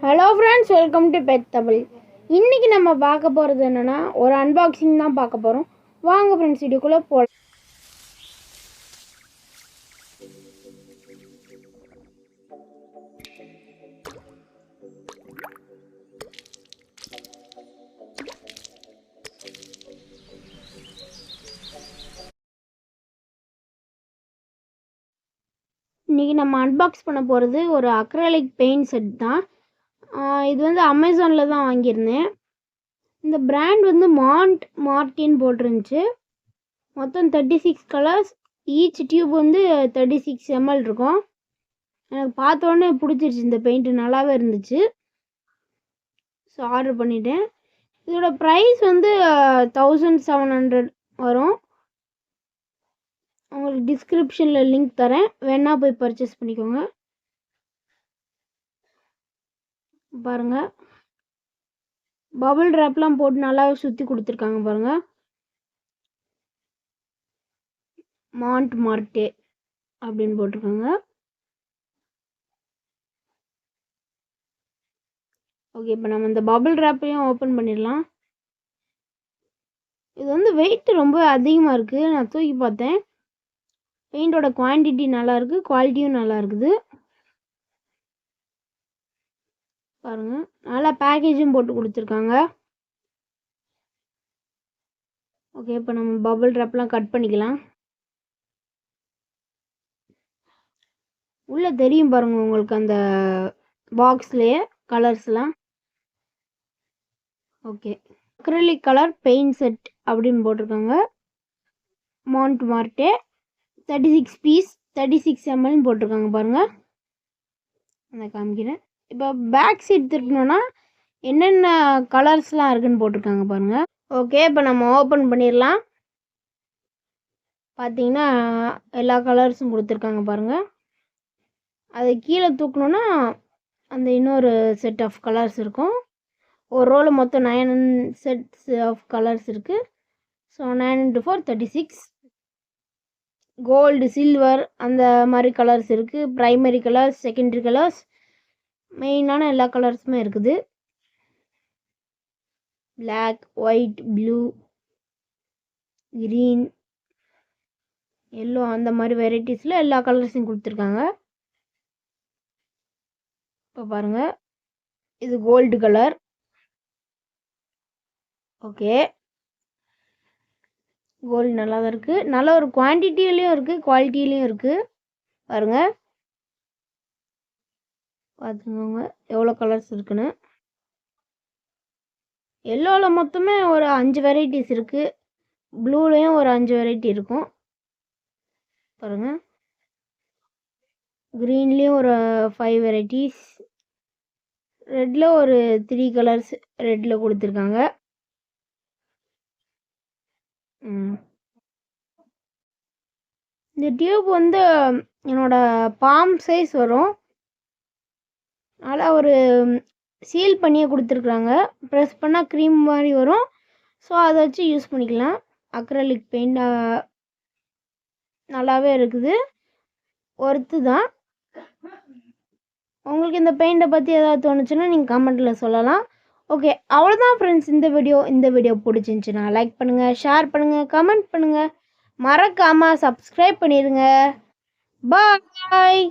Hello friends, welcome to pet Tamil. இன்றைக்கி நம்ம பார்க்க போகிறது என்னென்னா ஒரு அன்பாக்சிங் தான் பார்க்க போகிறோம். வாங்க ஃப்ரெண்ட்ஸ், வீடியோக்குள்ளே போகலாம். இன்றைக்கி நம்ம அன்பாக்ஸ் பண்ண போகிறது ஒரு அக்ரலிக் பெயிண்ட் செட் தான். இது வந்து அமேசானில் தான் வாங்கியிருந்தேன். இந்த பிராண்ட் வந்து மார்டின் போட்டிருந்துச்சு. மொத்தம் 36 கலர்ஸ். ஈச் டியூப் வந்து 36 ml இருக்கும். எனக்கு பார்த்தோன்னே பிடிச்சிருச்சு, இந்த பெயிண்ட்டு நல்லாவே இருந்துச்சு. ஸோ ஆர்டர் பண்ணிட்டேன். இதோட ப்ரைஸ் வந்து 1700 வரும். உங்களுக்கு டிஸ்கிரிப்ஷனில் லிங்க் தரேன், வேணா போய் பர்ச்சேஸ் பண்ணிக்கோங்க. பாருங்கள், பபுள் ட்ராப்லாம் போட்டு நல்லாவே சுற்றி கொடுத்துருக்காங்க. பாருங்கள், மார்டே அப்படின்னு போட்டிருக்காங்க. ஓகே, இப்போ நம்ம இந்த பபுள் ட்ராப்பையும் ஓப்பன் பண்ணிடலாம். இது வந்து வெயிட் ரொம்ப அதிகமாக இருக்குது. நான் தூக்கி பார்த்தேன். பெயிண்டோட குவான்டிட்டி நல்லாயிருக்கு, குவாலிட்டியும் நல்லா இருக்குது. பாருங்கள், நல்லா பேக்கேஜும் போட்டு கொடுத்துருக்காங்க. ஓகே, இப்போ நம்ம பபுள் ட்ராப்லாம் கட் பண்ணிக்கலாம். உள்ளே தெரியும் பாருங்கள் உங்களுக்கு அந்த பாக்ஸ்லேயே கலர்ஸ்லாம். Okay, acrylic colour paint set அப்படின்னு போட்டிருக்காங்க. மார்டே 36 பீஸ் 36 ml போட்டிருக்காங்க. பாருங்கள், நான் காமிக்கிறேன். இப்போ பேக் சைட் திருப்பினோன்னா என்னென்ன கலர்ஸ்லாம் இருக்குதுன்னு போட்டிருக்காங்க. பாருங்கள். ஓகே, இப்போ நம்ம ஓப்பன் பண்ணிடலாம். பார்த்தீங்கன்னா எல்லா கலர்ஸும் கொடுத்துருக்காங்க. பாருங்கள், அது கீழே தூக்கணுன்னா அந்த இன்னொரு செட் ஆஃப் கலர்ஸ் இருக்கும். ஒரு ரோவில் மொத்தம் 9 செட்ஸ் ஆஃப் கலர்ஸ் இருக்குது. ஸோ 9 × 4 36. கோல்டு, சில்வர் அந்த மாதிரி கலர்ஸ் இருக்குது. ப்ரைமரி கலர்ஸ், செகண்டரி கலர்ஸ், மெயினான எல்லா கலர்ஸுமே இருக்குது. Black, white, blue, green, yellow அந்த மாதிரி வெரைட்டிஸில் எல்லா கலர்ஸையும் கொடுத்துருக்காங்க. இப்போ பாருங்கள், இது கோல்டு கலர். ஓகே, கோல்டு நல்லா தான் இருக்குது. நல்ல ஒரு குவான்டிட்டிலையும் இருக்குது, குவாலிட்டிலையும் இருக்குது. பாருங்கள், பார்த்துக்கோங்க எவ்வளோ கலர்ஸ் இருக்குன்னு. எல்லோவில் மொத்தமே ஒரு 5 வெரைட்டிஸ் இருக்குது. ப்ளூலேயும் ஒரு 5 வெரைட்டி இருக்கும். பாருங்கள், க்ரீன்லேயும் ஒரு 5 வெரைட்டிஸ், ரெட்டில் ஒரு 3 கலர்ஸ் ரெட்டில் கொடுத்துருக்காங்க. இந்த டியூப் வந்து என்னோடய பாம் சைஸ் வரும். நல்லா ஒரு சீல் பண்ணியே கொடுத்துருக்குறாங்க. ப்ரெஸ் பண்ணால் க்ரீம் மாதிரி வரும். ஸோ அதை வச்சு யூஸ் பண்ணிக்கலாம். அக்ரலிக் பெயிண்ட் நல்லாவே இருக்குது, ஒர்த்து தான். உங்களுக்கு இந்த பெயிண்டை பற்றி ஏதாவது தோணுச்சுன்னா நீங்கள் கமெண்ட்டில் சொல்லலாம். ஓகே, அவ்வளோதான் ஃப்ரெண்ட்ஸ். இந்த வீடியோ பிடிச்சிருந்துச்சுன்னா லைக் பண்ணுங்கள், ஷேர் பண்ணுங்கள், கமெண்ட் பண்ணுங்கள், மறக்காமல் சப்ஸ்கிரைப் பண்ணிடுங்க. பாய்.